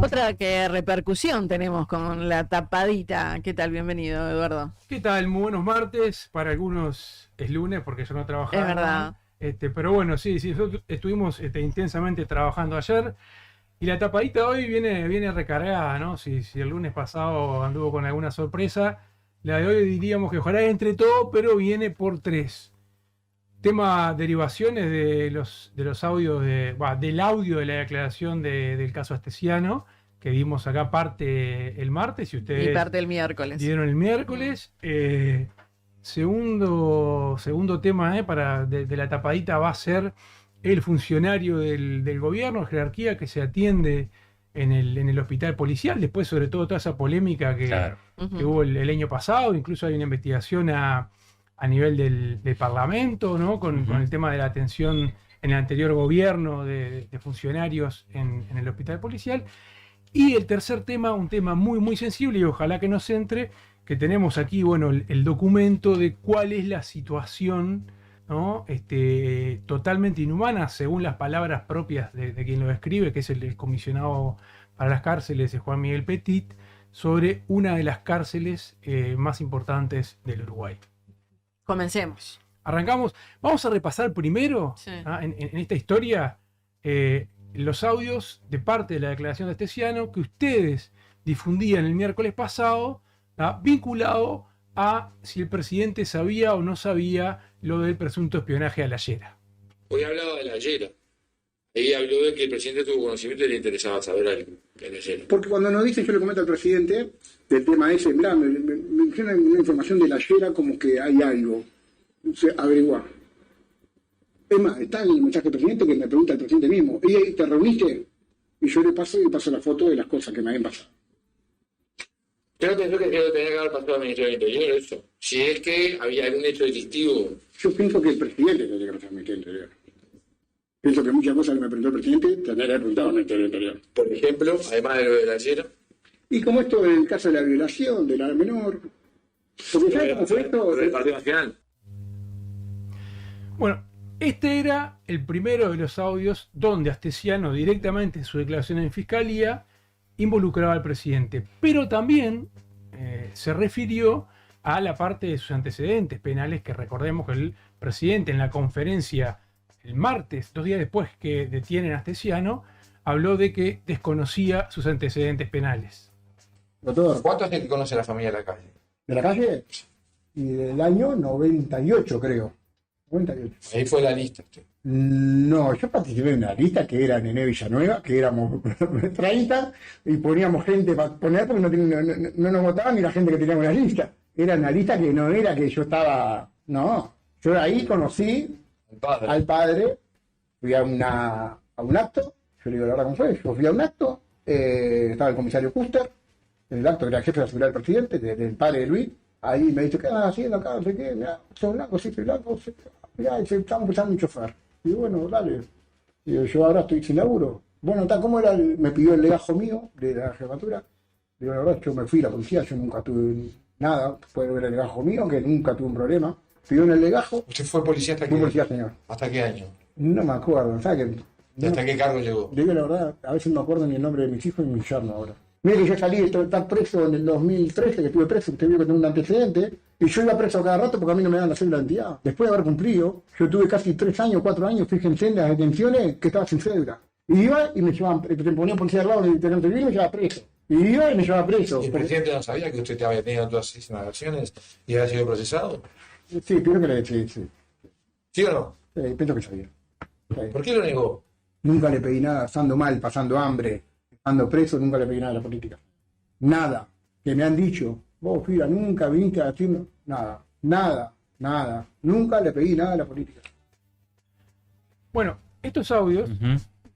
Otra que repercusión tenemos con la tapadita. ¿Qué tal? Bienvenido, Eduardo. ¿Qué tal? Muy buenos martes. Para algunos es lunes porque yo no trabajaba. Es verdad. Pero bueno, sí, nosotros estuvimos intensamente trabajando ayer. Y la tapadita de hoy viene recargada, ¿no? Si el lunes pasado anduvo con alguna sorpresa, la de hoy diríamos que ojalá entre todo, pero viene por tres. Tema derivaciones de los audios, del audio de la declaración del caso Astesiano, que vimos acá parte el martes y ustedes Y parte el miércoles. dieron el miércoles. Segundo tema de la tapadita va a ser el funcionario del gobierno, jerarquía que se atiende en el hospital policial, después sobre todo toda esa polémica que hubo el año pasado. Incluso hay una investigación a nivel del Parlamento, ¿no? Con el tema de la atención en el anterior gobierno de funcionarios en el hospital policial. Y el tercer tema, un tema muy muy sensible y ojalá que nos entre, que tenemos aquí, bueno, el documento de cuál es la situación, ¿no? Totalmente inhumana, según las palabras propias de quien lo describe, que es el comisionado para las cárceles, Juan Miguel Petit, sobre una de las cárceles más importantes del Uruguay. Comencemos. Arrancamos. Vamos a repasar primero, Sí. en esta historia, los audios de parte de la declaración de Astesiano que ustedes difundían el miércoles pasado, vinculado a si el presidente sabía o no sabía lo del presunto espionaje a la Llera. Hoy hablaba de la Llera. Ahí habló de que el presidente tuvo conocimiento y le interesaba saber algo de la Llera. Porque cuando nos dice, yo le comento al presidente del tema ese, mirá, me menciona una información de la Llera como que hay algo. Averiguar. Es más, está en el mensaje del presidente que me pregunta el presidente mismo, ¿y te reuniste? Y yo le paso la foto de las cosas que me habían pasado. ¿Usted no pensó que tenía que haber pasado al Ministerio del Interior eso? Si es que había algún hecho delictivo. Yo pienso que el presidente tendría que pasar al Ministerio del Interior. Pienso que muchas cosas que me preguntó el presidente tendría que haber preguntado al Ministerio del Interior. Por ejemplo, además de lo de la Llera. Y como esto del caso de la violación de la menor. Porque ¿sabes cómo fue esto? Del Partido Nacional. Bueno, este era el primero de los audios donde Astesiano directamente en su declaración en fiscalía involucraba al presidente, pero también se refirió a la parte de sus antecedentes penales, que recordemos que el presidente en la conferencia el martes, 2 días después que detienen a Astesiano, habló de que desconocía sus antecedentes penales. Doctor, ¿Cuánto hace que conoce a la familia de la calle? ¿de la calle? Y del año 98, creo. 98. Ahí fue la lista. No, yo participé en una lista que era Nené Villanueva, que éramos 30 y poníamos gente para poner porque no nos votaban ni la gente que teníamos en la lista. Era una lista que no era que yo estaba. No, yo ahí conocí al padre, fui a un acto, yo le digo la verdad cómo fue, yo fui a un acto, estaba el comisario Custer, en el acto que era el jefe de la seguridad del presidente, del padre de Luis. Ahí me dice, ¿qué vas haciendo acá? No sé qué, mirá, sos blanco, sí, soy blanco, mirá, y estamos buscando un chofer. Y digo, bueno, dale. Y yo ahora estoy sin laburo. Bueno, tal, ¿cómo era? Me pidió el legajo mío de la jefatura. Digo, la verdad, yo me fui a la policía, yo nunca tuve nada, puede ver el legajo mío, que nunca tuve un problema. Pidió en el legajo. ¿Usted fue policía hasta qué? Fui policía, señor. ¿Hasta qué año? No me acuerdo, ¿sabes qué? ¿Y hasta qué cargo llegó? Digo la verdad, a veces no me acuerdo ni el nombre de mis hijos ni mi yerno ahora. Mire que yo salí de estar preso en el 2013, que estuve preso, usted vio que tengo un antecedente, y yo iba preso cada rato porque a mí no me daban la cédula de identidad. Después de haber cumplido, yo tuve casi 3 años, 4 años, fíjense en las detenciones que estaba sin cédula. Y iba y me llevaban, te ponía un policía al lado del intendente civil y me llevaba preso. Y iba y me llevaba preso. ¿Y el presidente no sabía que usted había tenido todas esas inhalaciones y había sido procesado? Sí, pienso que le sí, sí. ¿Sí o no? Sí, pienso que sabía. Sí. ¿Por qué lo negó? Nunca le pedí nada, estando mal, pasando hambre, estando preso, nunca le pedí nada a la política. Nada. Que me han dicho, vos, Fira, nunca viniste a decirme nada. Nada. Nunca le pedí nada a la política. Bueno, estos audios,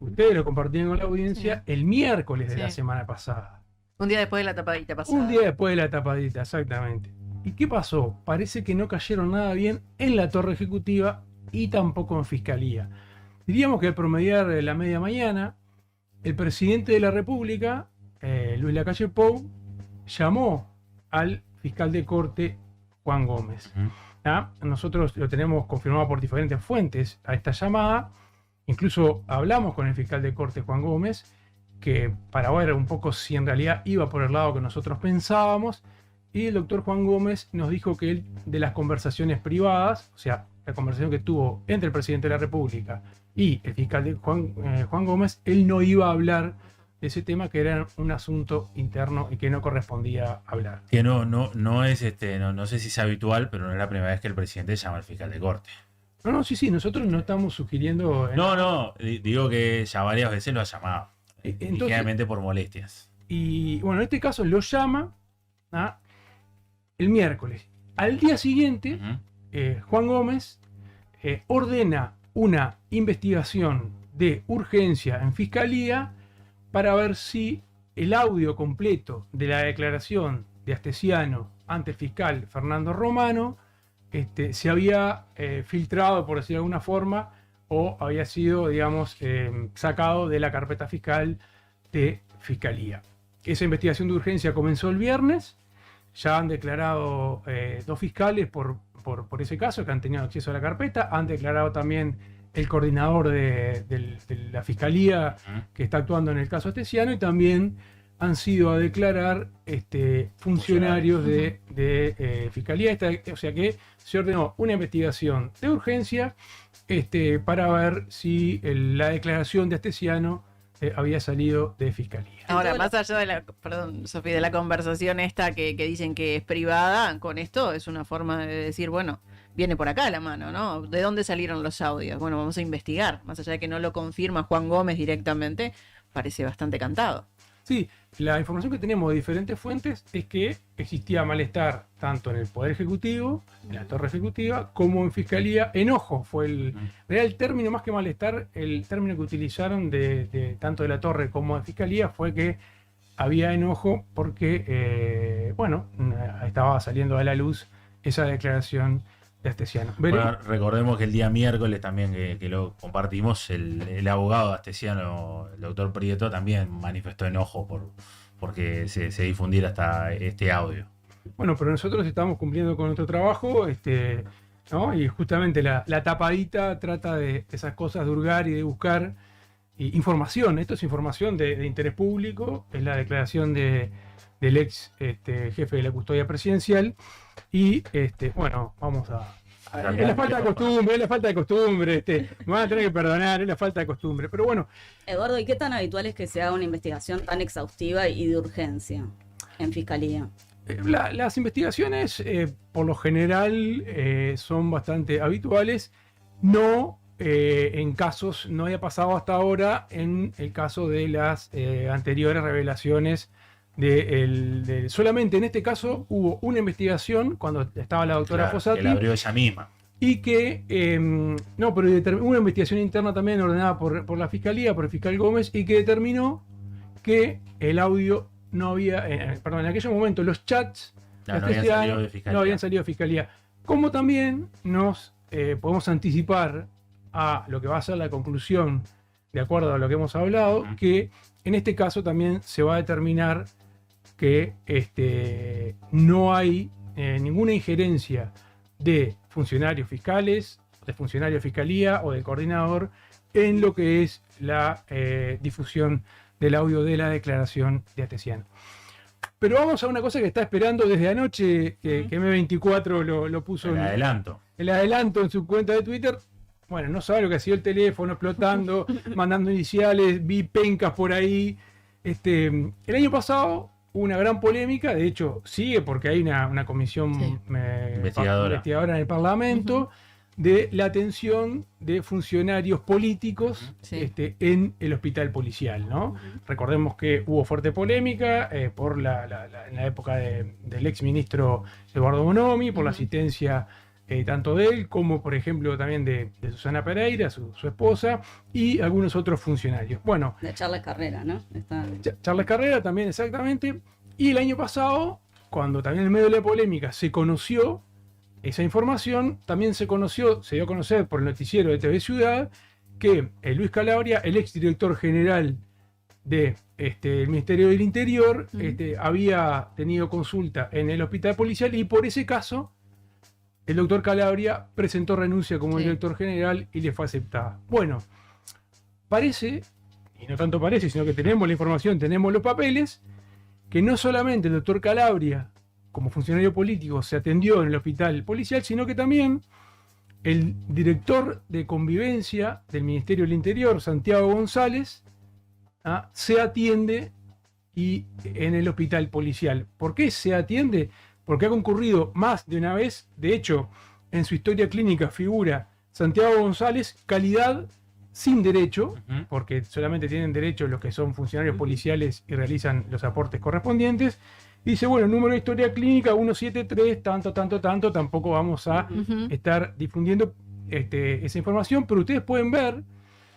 ustedes lo compartieron con la audiencia el miércoles de la semana pasada. Un día después de la tapadita pasada. Un día después de la tapadita, exactamente. ¿Y qué pasó? Parece que no cayeron nada bien en la torre ejecutiva y tampoco en fiscalía. Diríamos que al promediar la media mañana, el presidente de la República, Luis Lacalle Pou, llamó al fiscal de corte, Juan Gómez. Nosotros lo tenemos confirmado por diferentes fuentes a esta llamada. Incluso hablamos con el fiscal de corte, Juan Gómez, que para ver un poco si en realidad iba por el lado que nosotros pensábamos, y el doctor Juan Gómez nos dijo que él, de las conversaciones privadas, o sea, la conversación que tuvo entre el presidente de la República y el fiscal de Juan Gómez, él no iba a hablar de ese tema, que era un asunto interno y que no correspondía hablar. Que no es no sé si es habitual, pero no es la primera vez que el presidente llama al fiscal de corte. No, sí, nosotros no estamos sugiriendo... Digo que ya varias veces lo ha llamado. Ligeramente por molestias. Y bueno, en este caso lo llama el miércoles. Al día siguiente, Juan Gómez ordena una investigación de urgencia en Fiscalía para ver si el audio completo de la declaración de Astesiano ante el fiscal Fernando Romano se había filtrado, por decirlo de alguna forma, o había sido, digamos, sacado de la carpeta fiscal de Fiscalía. Esa investigación de urgencia comenzó el viernes. Ya han declarado 2 fiscales por ese caso, que han tenido acceso a la carpeta. Han declarado también el coordinador de la Fiscalía que está actuando en el caso Astesiano, y también han sido a declarar funcionarios de Fiscalía. O sea que se ordenó una investigación de urgencia para ver si la declaración de Astesiano había salido de Fiscalía. Ahora, más allá de Sofía, de la conversación esta que dicen que es privada, con esto es una forma de decir, bueno, viene por acá la mano, ¿no? ¿De dónde salieron los audios? Bueno, vamos a investigar. Más allá de que no lo confirma Juan Gómez directamente, parece bastante cantado. Sí, la información que tenemos de diferentes fuentes es que existía malestar tanto en el Poder Ejecutivo, en la Torre Ejecutiva, como en Fiscalía. Enojo fue el término, más que malestar, el término que utilizaron tanto de la Torre como de Fiscalía fue que había enojo porque, estaba saliendo a la luz esa declaración de Astesiano. Bueno, recordemos que el día miércoles también que lo compartimos, el abogado de Astesiano, el doctor Prieto, también manifestó enojo porque se difundiera hasta este audio. Bueno, pero nosotros estamos cumpliendo con nuestro trabajo, ¿no? Y justamente la tapadita trata de esas cosas, de hurgar y de buscar información. Esto es información de interés público, es la declaración del ex jefe de la custodia presidencial. Y vamos a... Es la falta de costumbre, me van a tener que perdonar, es la falta de costumbre. Pero bueno. Eduardo, ¿y qué tan habitual es que se haga una investigación tan exhaustiva y de urgencia en Fiscalía? Las investigaciones, por lo general, son bastante habituales. No en casos, no haya pasado hasta ahora en el caso de las anteriores revelaciones. Solamente en este caso hubo una investigación cuando estaba la doctora Fossati. Que la abrió ella misma. Y que, pero una investigación interna también ordenada por la Fiscalía, por el fiscal Gómez, y que determinó que el audio no había, en aquel momento los chats no habían salido de Fiscalía. Como también nos podemos anticipar a lo que va a ser la conclusión, de acuerdo a lo que hemos hablado, que en este caso también se va a determinar que no hay ninguna injerencia de funcionarios fiscales, de funcionarios de Fiscalía o del coordinador en lo que es la difusión del audio de la declaración de Astesiano. Pero vamos a una cosa que está esperando desde anoche, que M24 lo puso el adelanto en su cuenta de Twitter. Bueno, no sabe lo que ha sido el teléfono explotando, mandando iniciales, vi pencas por ahí. El año pasado hubo una gran polémica, de hecho sigue porque hay una comisión investigadora en el Parlamento de la atención de funcionarios políticos en el hospital policial, ¿no? Recordemos que hubo fuerte polémica por en la época del exministro Eduardo Bonomi, por la asistencia tanto de él como, por ejemplo, también de Susana Pereira, su esposa, y algunos otros funcionarios. Bueno, de Charles Carrera, ¿no? Charles Carrera también, exactamente. Y el año pasado, cuando también en medio de la polémica se conoció esa información, también se dio a conocer por el noticiero de TV Ciudad que Luis Calabria, el exdirector general del Ministerio del Interior, había tenido consulta en el hospital policial, y por ese caso el doctor Calabria presentó renuncia como director general y le fue aceptada. Bueno, parece y no tanto parece, sino que tenemos la información, tenemos los papeles, que no solamente el doctor Calabria, como funcionario político, se atendió en el hospital policial, sino que también el director de convivencia del Ministerio del Interior, Santiago González, se atiende en el hospital policial. ¿Por qué se atiende? Porque ha concurrido más de una vez. De hecho, en su historia clínica figura Santiago González, calidad sin derecho, porque solamente tienen derecho los que son funcionarios policiales y realizan los aportes correspondientes. Y dice, bueno, número de historia clínica 173, tanto, tampoco vamos a estar difundiendo esa información, pero ustedes pueden ver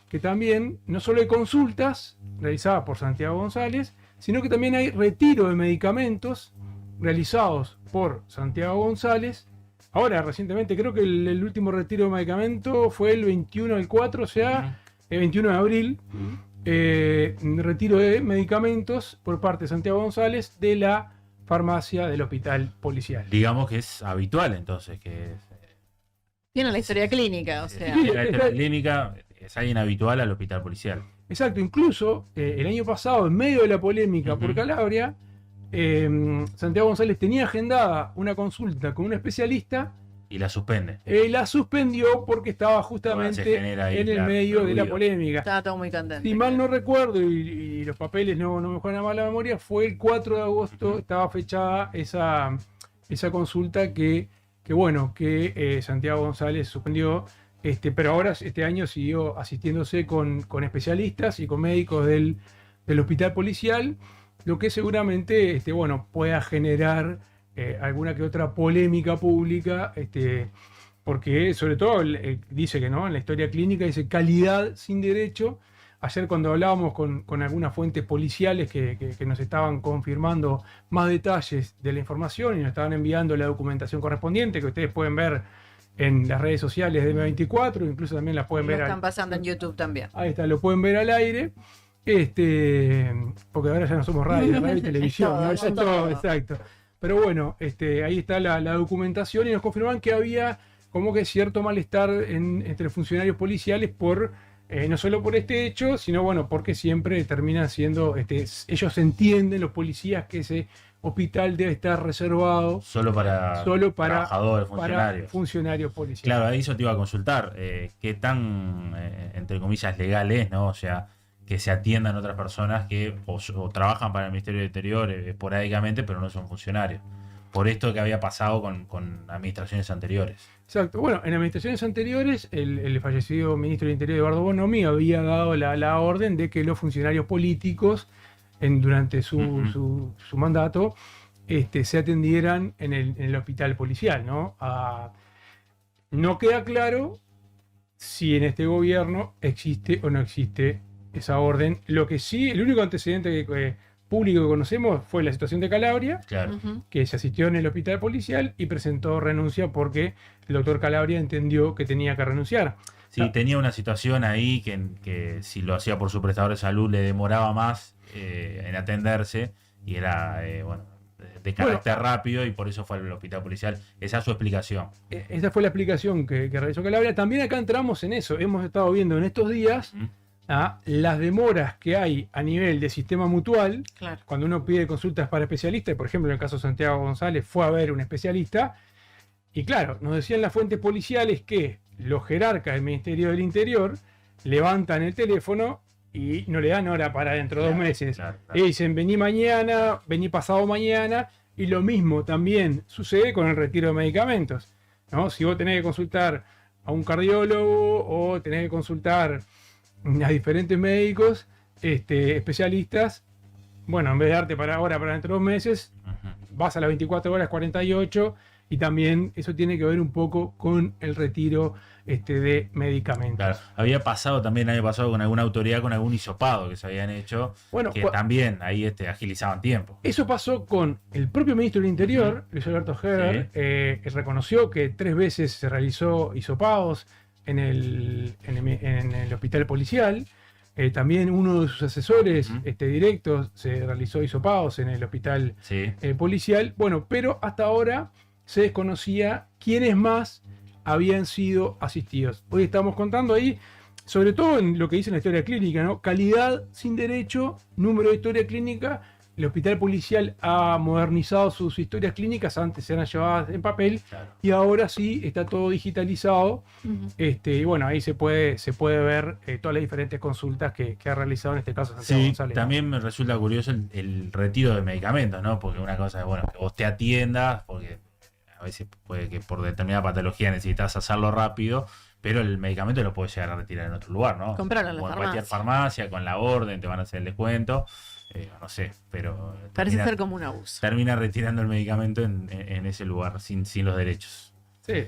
que también no solo hay consultas realizadas por Santiago González, sino que también hay retiro de medicamentos realizados por Santiago González. Ahora, recientemente, creo que el último retiro de medicamento fue el 21 del 4, o sea, el 21 de abril. Retiro de medicamentos por parte de Santiago González de la farmacia del hospital policial. Digamos que es habitual, entonces, que Tiene la historia clínica, o sea. la historia clínica es alguien habitual al hospital policial. Exacto, incluso el año pasado, en medio de la polémica por Calabria, Santiago González tenía agendada una consulta con un especialista. Y la suspende. La suspendió porque estaba justamente en el medio de la polémica. Estaba todo muy candente. Si mal no recuerdo, y los papeles no me juegan a mala memoria, fue el 4 de agosto, estaba fechada esa consulta que Santiago González suspendió. Pero ahora este año siguió asistiéndose con especialistas y con médicos del hospital policial, lo que seguramente pueda generar alguna que otra polémica pública, porque sobre todo dice que no, en la historia clínica dice calidad sin derecho. Ayer cuando hablábamos con algunas fuentes policiales que nos estaban confirmando más detalles de la información y nos estaban enviando la documentación correspondiente, que ustedes pueden ver en las redes sociales de M24, incluso también las pueden ver. Lo están pasando en YouTube también. Ahí está, lo pueden ver al aire. Porque ahora ya no somos radio y televisión, ¿no? Ya es todo, exacto. Pero bueno, ahí está la documentación y nos confirman que había como que cierto malestar entre funcionarios policiales por no solo por este hecho, sino porque siempre terminan siendo, ellos entienden, los policías, que ese hospital debe estar reservado solo para trabajadores, funcionarios policiales. Claro, ahí eso te iba a consultar, qué tan, entre comillas, legal es, ¿no? O sea, que se atiendan otras personas que o trabajan para el Ministerio del Interior esporádicamente, pero no son funcionarios. Por esto que había pasado con administraciones anteriores. Exacto. Bueno, en administraciones anteriores, el fallecido ministro del Interior, Eduardo Bonomi, había dado la orden de que los funcionarios políticos, durante su mandato, se atendieran en el hospital policial, ¿no? No queda claro si en este gobierno existe o no existe esa orden. Lo que sí, el único antecedente público que conocemos fue la situación de Calabria, Claro. que se asistió en el hospital policial y presentó renuncia porque el doctor Calabria entendió que tenía que renunciar. Sí, tenía una situación ahí que si lo hacía por su prestador de salud le demoraba más en atenderse y era de carácter rápido y por eso fue al hospital policial. Esa es su explicación. Esa fue la explicación que realizó Calabria. También acá entramos en eso. Hemos estado viendo en estos días las demoras que hay a nivel de sistema mutual. Claro. Cuando uno pide consultas para especialistas, por ejemplo en el caso de Santiago González fue a ver un especialista, y claro, nos decían las fuentes policiales que los jerarcas del Ministerio del Interior levantan el teléfono y no le dan hora para dentro de 2 meses. Claro. Y dicen, vení mañana, vení pasado mañana, y lo mismo también sucede con el retiro de medicamentos, ¿no? Si vos tenés que consultar a un cardiólogo o tenés que consultar a diferentes médicos, especialistas, bueno, en vez de darte para dentro de 2 meses, vas a las 24 horas, 48, y también eso tiene que ver un poco con el retiro de medicamentos. Claro. Había pasado también el año pasado con alguna autoridad, con algún hisopado que se habían hecho, Bueno, que también ahí agilizaban tiempo. Eso pasó con el propio ministro del Interior, Luis Alberto Heber, reconoció que 3 veces se realizó hisopados en el hospital policial. También uno de sus asesores directos se realizó hisopados en el hospital policial. Bueno, pero hasta ahora se desconocía quiénes más habían sido asistidos. Hoy estamos contando ahí sobre todo en lo que dice la historia clínica, ¿no? Calidad sin derecho, número de historia clínica. El hospital policial ha modernizado sus historias clínicas, antes eran llevadas en papel, Claro. y ahora sí está todo digitalizado. Y bueno, ahí se puede ver todas las diferentes consultas que ha realizado en este caso Santiago Sí, González. también me resulta curioso el retiro de medicamentos, ¿no? Porque una cosa es, bueno, que vos te atiendas, porque a veces puede que por determinada patología necesitas hacerlo rápido, pero el medicamento lo puedes llegar a retirar en otro lugar, ¿no? Comprarlo en la O en cualquier farmacia. farmacia, con la orden, te van a hacer el descuento. No sé, pero Parece termina, ser como un abuso. termina retirando el medicamento en ese lugar, sin los derechos. Sí.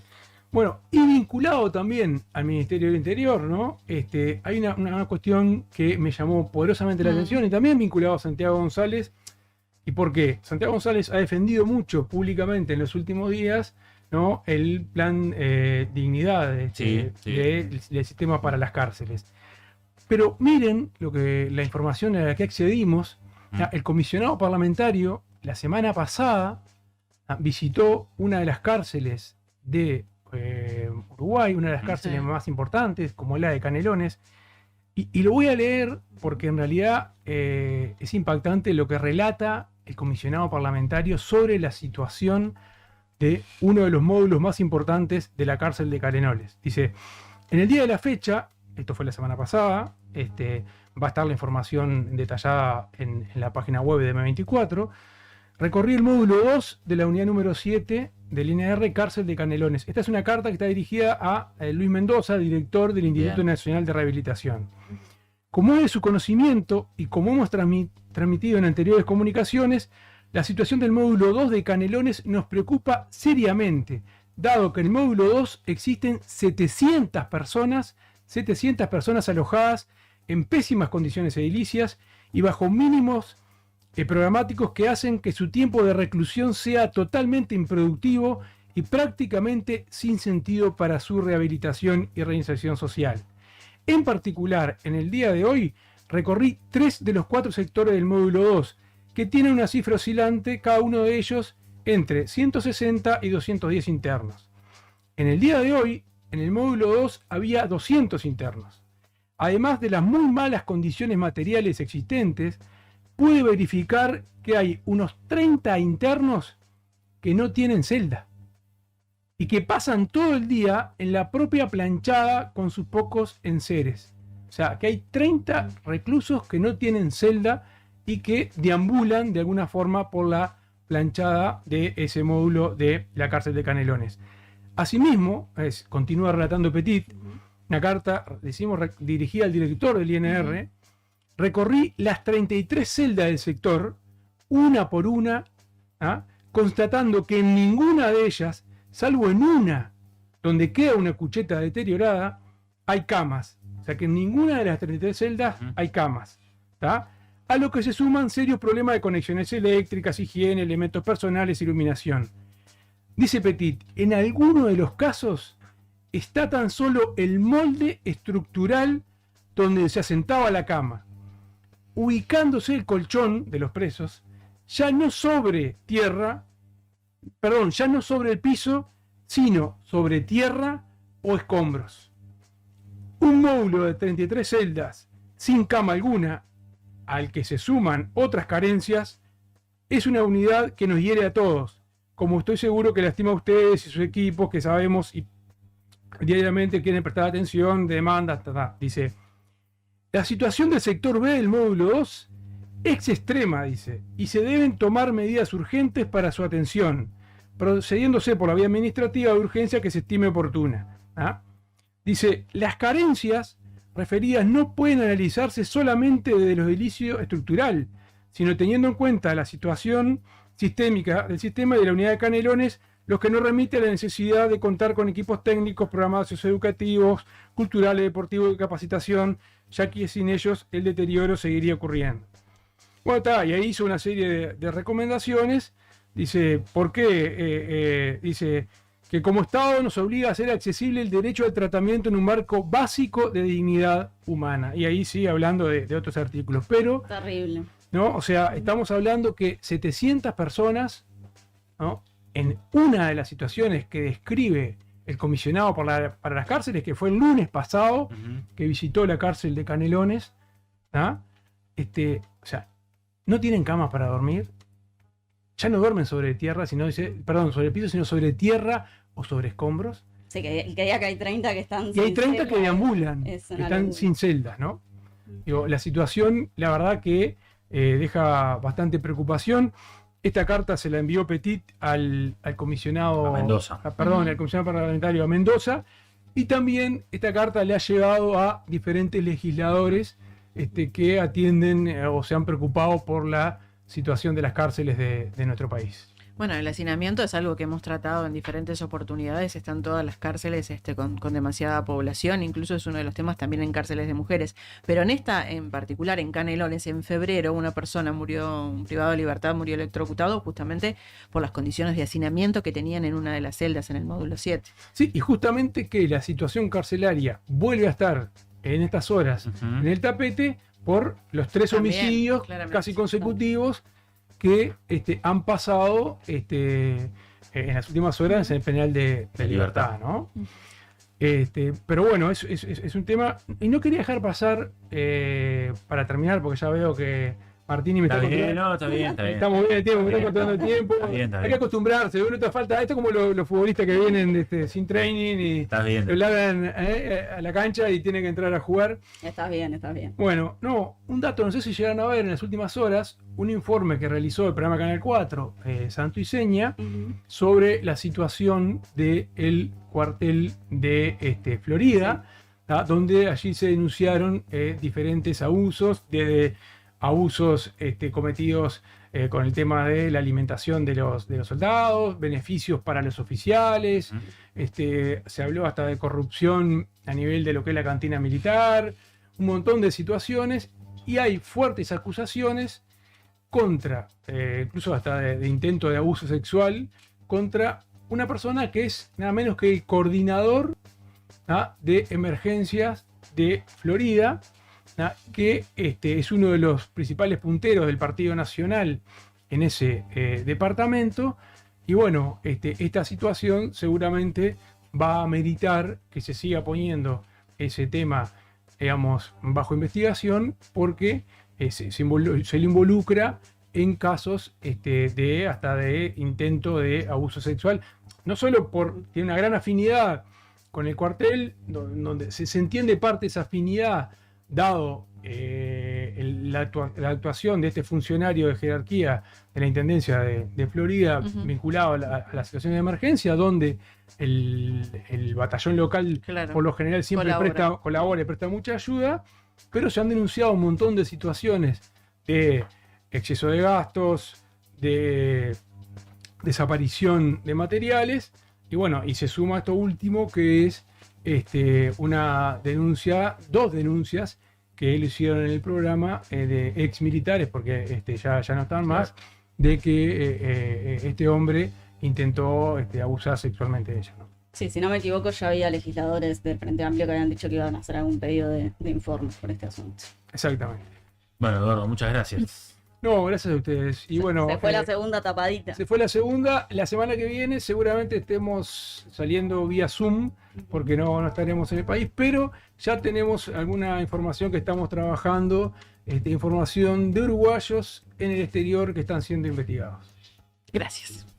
Bueno, y vinculado también al Ministerio del Interior, ¿no? Hay una cuestión que me llamó poderosamente la atención, y también vinculado a Santiago González. ¿Y por qué? Santiago González ha defendido mucho públicamente en los últimos días, ¿no? El plan Dignidad Sí. del sistema para las cárceles. Pero miren la información a la que accedimos. El comisionado parlamentario la semana pasada visitó una de las cárceles de Uruguay, una de las cárceles más importantes, como la de Canelones. Y lo voy a leer porque en realidad es impactante lo que relata el comisionado parlamentario sobre la situación de uno de los módulos más importantes de la cárcel de Canelones. Dice, en el día de la fecha, esto fue la semana pasada, va a estar la información detallada en la página web de M24, recorrí el módulo 2 de la unidad número 7 del INR Cárcel de Canelones. Esta es una carta que está dirigida a Luis Mendoza, director del Instituto Nacional de Rehabilitación. Como es de su conocimiento y como hemos transmitido en anteriores comunicaciones, la situación del módulo 2 de Canelones nos preocupa seriamente, dado que en el módulo 2 existen 700 personas alojadas en pésimas condiciones edilicias y bajo mínimos programáticos que hacen que su tiempo de reclusión sea totalmente improductivo y prácticamente sin sentido para su rehabilitación y reinserción social. En particular, en el día de hoy, recorrí 3 de los 4 sectores del módulo 2, que tienen una cifra oscilante, cada uno de ellos entre 160 y 210 internos. En el día de hoy, en el módulo 2 había 200 internos. Además de las muy malas condiciones materiales existentes, pude verificar que hay unos 30 internos que no tienen celda y que pasan todo el día en la propia planchada con sus pocos enseres. O sea, que hay 30 reclusos que no tienen celda y que deambulan de alguna forma por la planchada de ese módulo de la cárcel de Canelones. Asimismo, continúa relatando Petit, una carta, decimos, dirigida al director del INR, recorrí las 33 celdas del sector, una por una, constatando que en ninguna de ellas, salvo en una, donde queda una cucheta deteriorada, hay camas. O sea que en ninguna de las 33 celdas hay camas. A lo que se suman serios problemas de conexiones eléctricas, higiene, elementos personales, iluminación. Dice Petit, en alguno de los casos está tan solo el molde estructural donde se asentaba la cama, ubicándose el colchón de los presos ya no sobre el piso, sino sobre tierra o escombros. Un módulo de 33 celdas sin cama alguna, al que se suman otras carencias, es una unidad que nos hiere a todos, como estoy seguro que lastima a ustedes y sus equipos, que sabemos y diariamente quieren prestar atención, demandas, dice. La situación del sector B del módulo 2 es extrema, dice, y se deben tomar medidas urgentes para su atención, procediéndose por la vía administrativa de urgencia que se estime oportuna. Dice, las carencias referidas no pueden analizarse solamente desde los edilicio estructural, sino teniendo en cuenta la situación sistémica del sistema de la unidad de Canelones, los que nos remite a la necesidad de contar con equipos técnicos, programas socioeducativos, culturales, deportivos de capacitación, ya que sin ellos el deterioro seguiría ocurriendo. Bueno, y ahí hizo una serie de recomendaciones. Dice, ¿por qué? Dice que como Estado nos obliga a hacer accesible el derecho al tratamiento en un marco básico de dignidad humana. Y ahí sigue hablando de otros artículos. Pero, terrible. ¿no? O sea, estamos hablando que 700 personas, ¿no?, en una de las situaciones que describe el comisionado para las cárceles, que fue el lunes pasado, que visitó la cárcel de Canelones. ¿Ah? O sea, no tienen camas para dormir. Ya no duermen sobre tierra, sobre el piso, sino sobre tierra o sobre escombros. Sí, que diga que hay 30 que están Y hay 30 celda, que deambulan, que es una están locura. sin celdas, ¿no? Digo, la situación, la verdad que deja bastante preocupación. Esta carta se la envió Petit al comisionado... A Mendoza. Al comisionado parlamentario a Mendoza. Y también esta carta le ha llegado a diferentes legisladores que atienden o se han preocupado por la situación de las cárceles de nuestro país. Bueno, el hacinamiento es algo que hemos tratado en diferentes oportunidades. Están todas las cárceles con demasiada población, incluso es uno de los temas también en cárceles de mujeres. Pero en esta, en particular, en Canelones, en febrero, una persona murió, un privado de libertad, murió electrocutado justamente por las condiciones de hacinamiento que tenían en una de las celdas en el módulo 7. Sí, y justamente que la situación carcelaria vuelve a estar en estas horas en el tapete por los 3 También, homicidios claramente. casi consecutivos que han pasado en las últimas horas en el penal de Libertad, ¿no? Pero bueno, es un tema. Y no quería dejar pasar para terminar, porque ya veo que Martini me está controlando. No, está bien. Estamos bien el tiempo, me está controlando el tiempo. Está bien. Hay que acostumbrarse, uno te falta. Esto es como los futbolistas que vienen sin training y Estás bien. lo largan a la cancha y tienen que entrar a jugar. Estás bien, estás bien. Bueno, un dato, no sé si llegaron a ver en las últimas horas, un informe que realizó el programa Canal 4, Santo y Seña, sobre la situación del cuartel de Florida, ¿tá? Donde allí se denunciaron diferentes abusos, desde abusos cometidos con el tema de la alimentación de los soldados, beneficios para los oficiales, se habló hasta de corrupción a nivel de lo que es la cantina militar, un montón de situaciones, y hay fuertes acusaciones contra, incluso hasta de intento de abuso sexual, contra una persona que es nada menos que el coordinador de emergencias de Florida, que es uno de los principales punteros del Partido Nacional en ese departamento. Y bueno, esta situación seguramente va a meritar que se siga poniendo ese tema, digamos, bajo investigación, porque se le involucra en casos hasta de intento de abuso sexual, no solo tiene una gran afinidad con el cuartel, donde se entiende parte de esa afinidad, dado la actuación de este funcionario de jerarquía de la Intendencia de Florida, vinculado a la situación de emergencia, donde el batallón local, Claro, por lo general, siempre colabora y presta mucha ayuda, pero se han denunciado un montón de situaciones de exceso de gastos, de desaparición de materiales, y bueno, y se suma esto último, que es dos denuncias que le hicieron en el programa de ex militares, porque ya no están más, de que este hombre intentó abusar sexualmente de ella, ¿no? Sí, si no me equivoco, ya había legisladores del Frente Amplio que habían dicho que iban a hacer algún pedido de informes por este asunto. Exactamente. Bueno, Eduardo, muchas gracias. No, gracias a ustedes. Y bueno, Se fue la segunda tapadita. se fue la segunda. La semana que viene seguramente estemos saliendo vía Zoom, porque no estaremos en el país, pero ya tenemos alguna información que estamos trabajando, información de uruguayos en el exterior que están siendo investigados. Gracias.